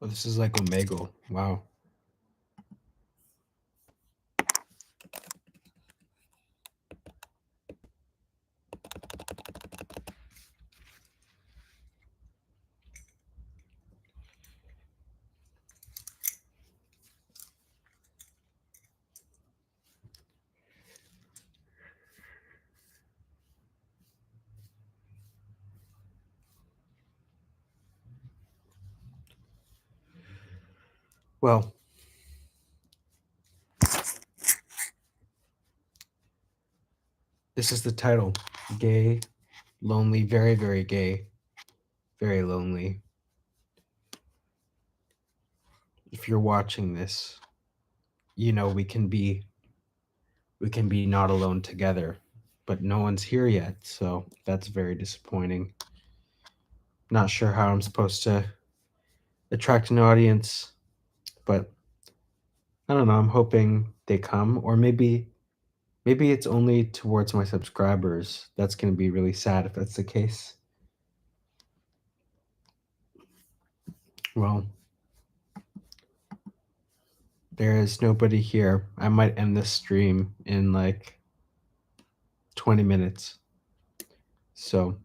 Oh, this is like Omegle. Wow. Well, this is the title. Gay, lonely, very, very gay, very lonely. If you're watching this, you know we can be not alone together, but no one's here yet, so that's very disappointing. Not sure how I'm supposed to attract an audience, but I don't know. I'm hoping they come, or maybe it's only towards my subscribers. That's going to be really sad if that's the case. Well, there is nobody here. I might end this stream in like 20 minutes. So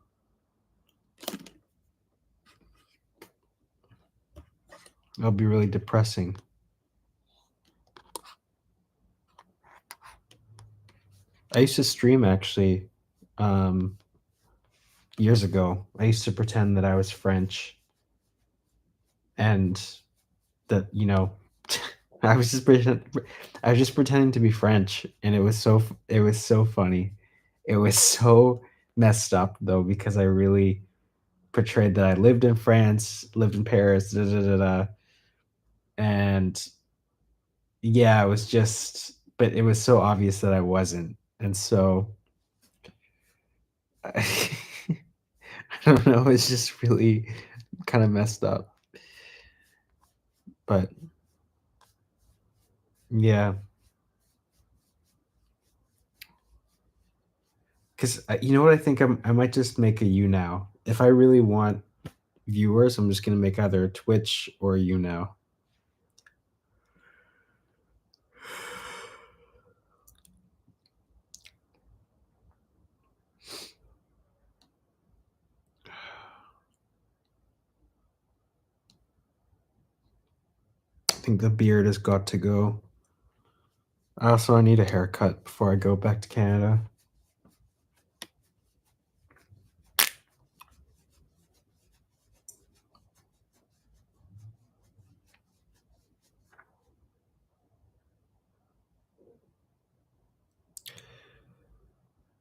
it'll be really depressing. I used to stream actually years ago. I used to pretend that I was French and that, I was just pretending to be French, and it was so funny. It was so messed up though, because I really portrayed that I lived in France, lived in Paris, da da da da. And yeah, it was just, but it was so obvious that I wasn't. And so I don't know, it's just really kind of messed up. But yeah, because you know what, I think I might just make a you now. If I really want viewers, I'm just gonna make either a Twitch or a you now. I think the beard has got to go. I need a haircut before I go back to Canada.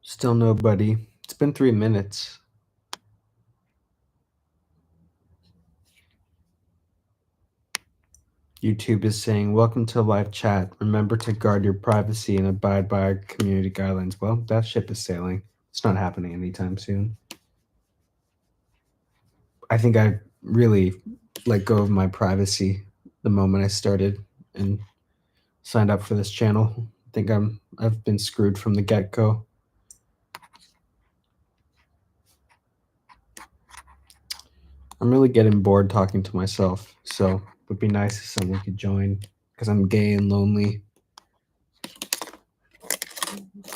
Still nobody. It's been 3 minutes. YouTube is saying, welcome to live chat. Remember to guard your privacy and abide by our community guidelines. Well, that ship is sailing. It's not happening anytime soon. I think I really let go of my privacy the moment I started and signed up for this channel. I think I've been screwed from the get-go. I'm really getting bored talking to myself, so it would be nice if someone could join, because I'm gay and lonely.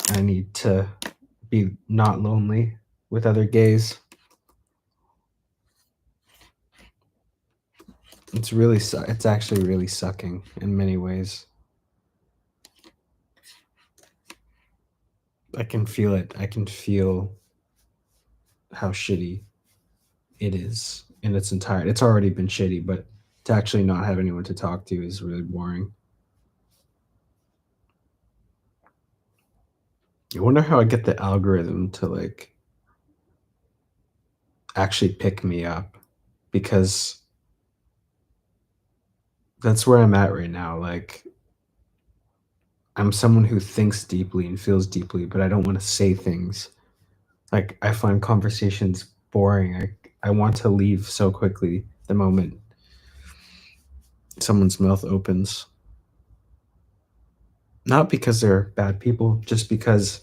I need to be not lonely with other gays. It's actually really sucking in many ways. I can feel it. I can feel how shitty it is in its entirety. It's already been shitty, but to actually not have anyone to talk to is really boring. I wonder how I get the algorithm to like actually pick me up, because that's where I'm at right now. Like, I'm someone who thinks deeply and feels deeply, but I don't want to say things. Like, I find conversations boring. I want to leave so quickly the moment someone's mouth opens. Not because they're bad people, just because,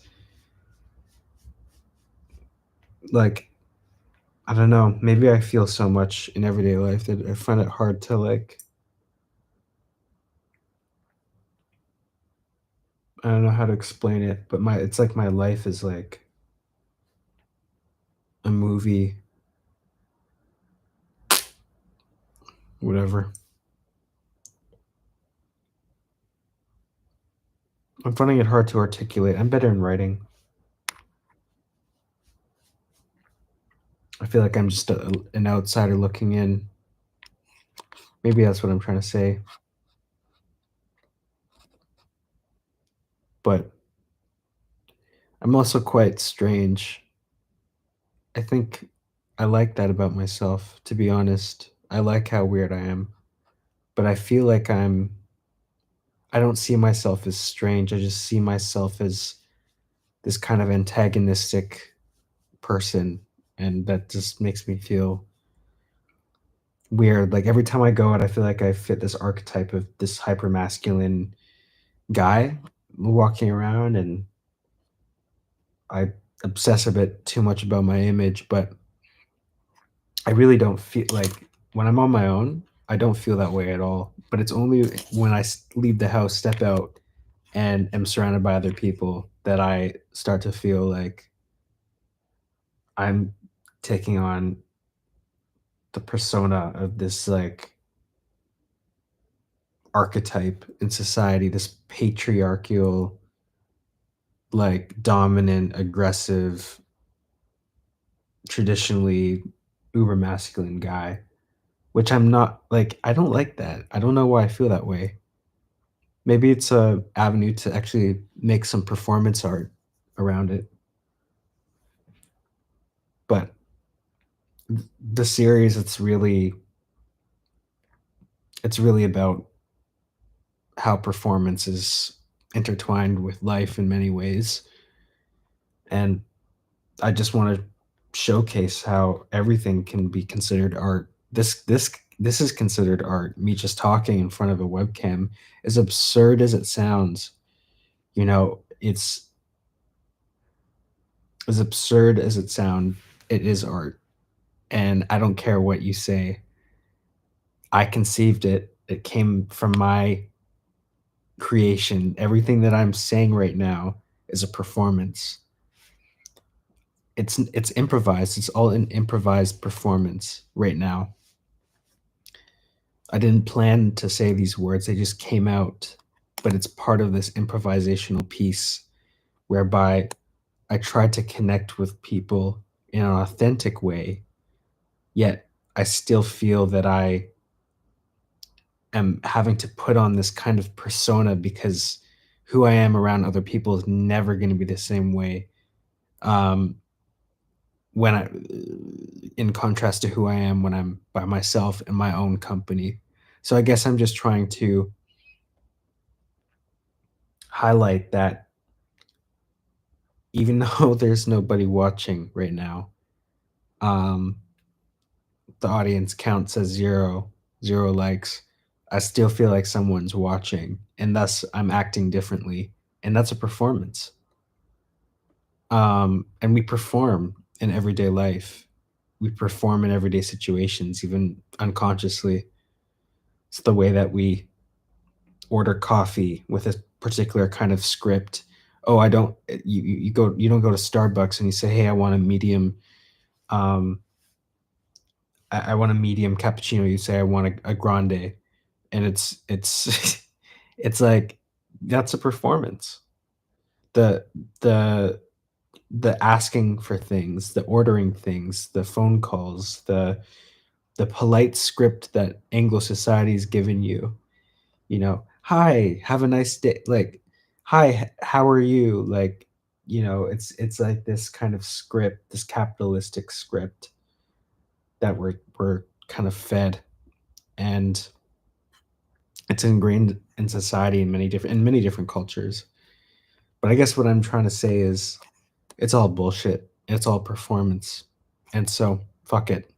like, I don't know, maybe I feel so much in everyday life that I find it hard to, like, I don't know how to explain it, but my it's like my life is like a movie, whatever. I'm finding it hard to articulate. I'm better in writing. I feel like I'm just an outsider looking in. Maybe that's what I'm trying to say, but I'm also quite strange. I think I like that about myself, to be honest. I like how weird I am, but I feel like I don't see myself as strange. I just see myself as this kind of antagonistic person, and that just makes me feel weird. Like every time I go out, I feel like I fit this archetype of this hyper masculine guy walking around, and I obsess a bit too much about my image, but I really don't feel like when I'm on my own, I don't feel that way at all. But it's only when I leave the house, step out, and am surrounded by other people that I start to feel like I'm taking on the persona of this like archetype in society, this patriarchal, like dominant, aggressive, traditionally uber masculine guy, which I'm not like, I don't like that. I don't know why I feel that way. Maybe it's a avenue to actually make some performance art around it. But the series, it's really about how performance is intertwined with life in many ways. And I just want to showcase how everything can be considered art. This is considered art. Me just talking in front of a webcam, as absurd as it sounds, it's as absurd as it sounds, it is art. And I don't care what you say. I conceived it. It came from my creation. Everything that I'm saying right now is a performance. It's improvised. It's all an improvised performance right now. I didn't plan to say these words. They just came out, but it's part of this improvisational piece whereby I tried to connect with people in an authentic way, yet I still feel that I am having to put on this kind of persona because who I am around other people is never going to be the same way. Um, when I, in contrast to who I am when I'm by myself in my own company. So I guess I'm just trying to highlight that even though there's nobody watching right now, um, the audience count says zero likes. I still feel like someone's watching, and thus I'm acting differently, and that's a performance. And we perform in everyday life. We perform in everyday situations, even unconsciously. It's the way that we order coffee with a particular kind of script. Oh, I don't. You don't go to Starbucks and you say, "Hey, I want a medium. Um, I want a medium cappuccino." You say, "I want a grande," and it's it's like that's a performance. The the the asking for things, the ordering things, the phone calls, the polite script that Anglo society's given you, "Hi, have a nice day," like, "Hi, how are you?" Like, it's like this kind of script, this capitalistic script that we're kind of fed, and it's ingrained in society in many different cultures. But I guess what I'm trying to say is it's all bullshit. It's all performance. And so, fuck it.